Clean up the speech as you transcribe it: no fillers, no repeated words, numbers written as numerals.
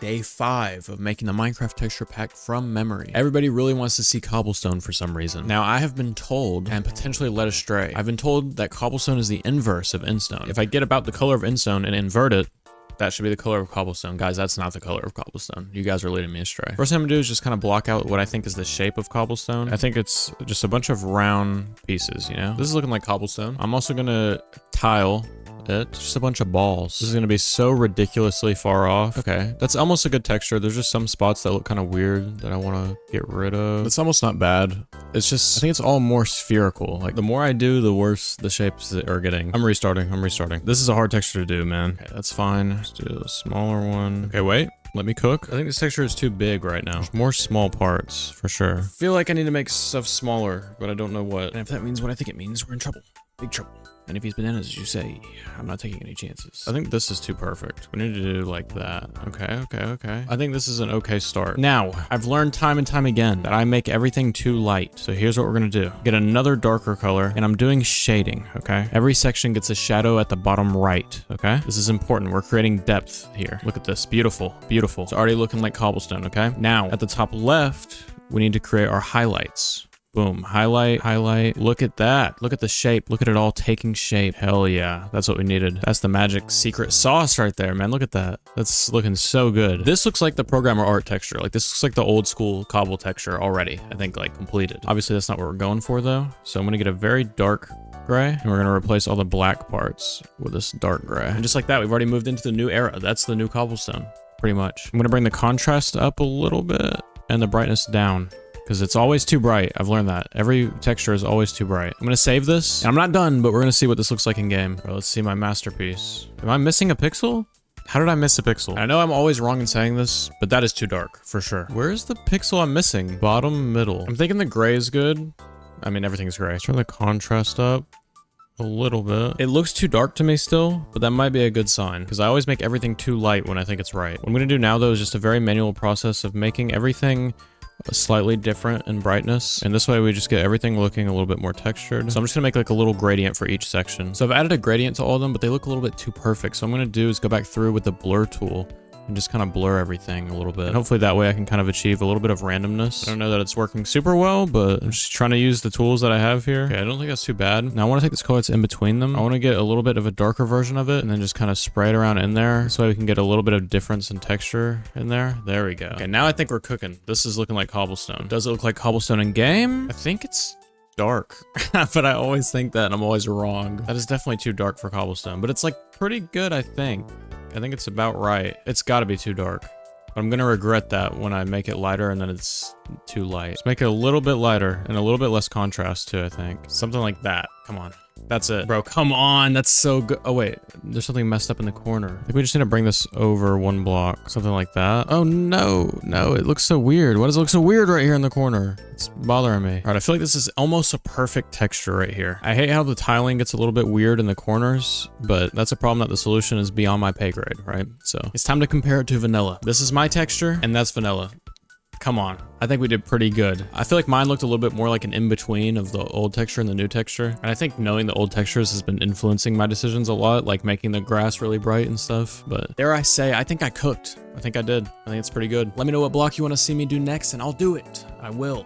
Day 5 of making the Minecraft texture pack from memory. Everybody really wants to see cobblestone for some reason. Now, I have been told, and potentially led astray, I've been told that cobblestone is the inverse of endstone. If I get about the color of endstone and invert it, that should be the color of cobblestone. Guys, that's not the color of cobblestone. You guys are leading me astray. First thing I'm gonna do is just kind of block out what I think is the shape of cobblestone. I think it's just a bunch of round pieces, you know? This is looking like cobblestone. I'm also gonna tile it. Just a bunch of balls. This is gonna be so ridiculously far off. Okay, that's almost a good texture. There's just some spots that look kind of weird that I want to get rid of. It's almost not bad. It's just, I think it's all more spherical. Like, the more I do, the worse the shapes are getting. I'm restarting. This is a hard texture to do, man. Okay, that's fine. Let's do a smaller one. Okay, wait. Let me cook. I think this texture is too big right now. There's more small parts, for sure. I feel like I need to make stuff smaller, but I don't know what. And if that means what I think it means, we're in trouble. Big trouble. And if he's bananas, as you say, I'm not taking any chances. I think this is too perfect. We need to do like that. Okay. I think this is an okay start. Now, I've learned time and time again that I make everything too light. So here's what we're gonna do. Get another darker color, and I'm doing shading, okay? Every section gets a shadow at the bottom right, okay? This is important. We're creating depth here. Look at this. Beautiful. It's already looking like cobblestone, okay? Now, at the top left, we need to create our highlights. Boom, highlight. Look at that. Look at the shape. Look at it all taking shape. Hell yeah. That's what we needed. That's the magic secret sauce right there, man. Look at that. That's looking so good. This looks like the programmer art texture. Like, this looks like the old school cobble texture already. I think, like, completed. Obviously, that's not what we're going for, though. So I'm gonna get a very dark gray, and we're gonna replace all the black parts with this dark gray. And just like that, we've already moved into the new era. That's the new cobblestone, pretty much. I'm gonna bring the contrast up a little bit and the brightness down, because it's always too bright. I've learned that. Every texture is always too bright. I'm gonna save this. And I'm not done, but we're gonna see what this looks like in game. All right, let's see my masterpiece. Am I missing a pixel? How did I miss a pixel? I know I'm always wrong in saying this, but that is too dark, for sure. Where's the pixel I'm missing? Bottom, middle. I'm thinking the gray is good. I mean, everything's gray. Let's turn the contrast up a little bit. It looks too dark to me still, but that might be a good sign, because I always make everything too light when I think it's right. What I'm gonna do now, though, is just a very manual process of making everything slightly different in brightness, and this way we just get everything looking a little bit more textured. So I'm just gonna make like a little gradient for each section. So I've added a gradient to all of them, but they look a little bit too perfect. So what I'm gonna do is go back through with the blur tool and just kind of blur everything a little bit. And hopefully that way I can kind of achieve a little bit of randomness. I don't know that it's working super well, but I'm just trying to use the tools that I have here. Okay, I don't think that's too bad. Now I want to take this color that's in between them. I want to get a little bit of a darker version of it and then just kind of spray it around in there. So we can get a little bit of difference in texture in there. There we go. Okay, now I think we're cooking. This is looking like cobblestone. Does it look like cobblestone in game? I think it's dark, but I always think that and I'm always wrong. That is definitely too dark for cobblestone, but it's like pretty good, I think. I think it's about right. It's got to be too dark. But I'm going to regret that when I make it lighter and then it's too light. Just make it a little bit lighter and a little bit less contrast too, I think. Something like that. Come on. That's it. Bro, come on. That's so good. Oh, wait. There's something messed up in the corner. I think we just need to bring this over one block. Something like that. Oh, no. No, it looks so weird. Why does it look so weird right here in the corner? It's bothering me. All right, I feel like this is almost a perfect texture right here. I hate how the tiling gets a little bit weird in the corners, but that's a problem that the solution is beyond my pay grade, right? So it's time to compare it to vanilla. This is my texture, and that's vanilla. Come on. I think we did pretty good. I feel like mine looked a little bit more like an in-between of the old texture and the new texture. And I think knowing the old textures has been influencing my decisions a lot, like making the grass really bright and stuff. But dare I say, I think I cooked. I think I did. I think it's pretty good. Let me know what block you want to see me do next, and I'll do it. I will.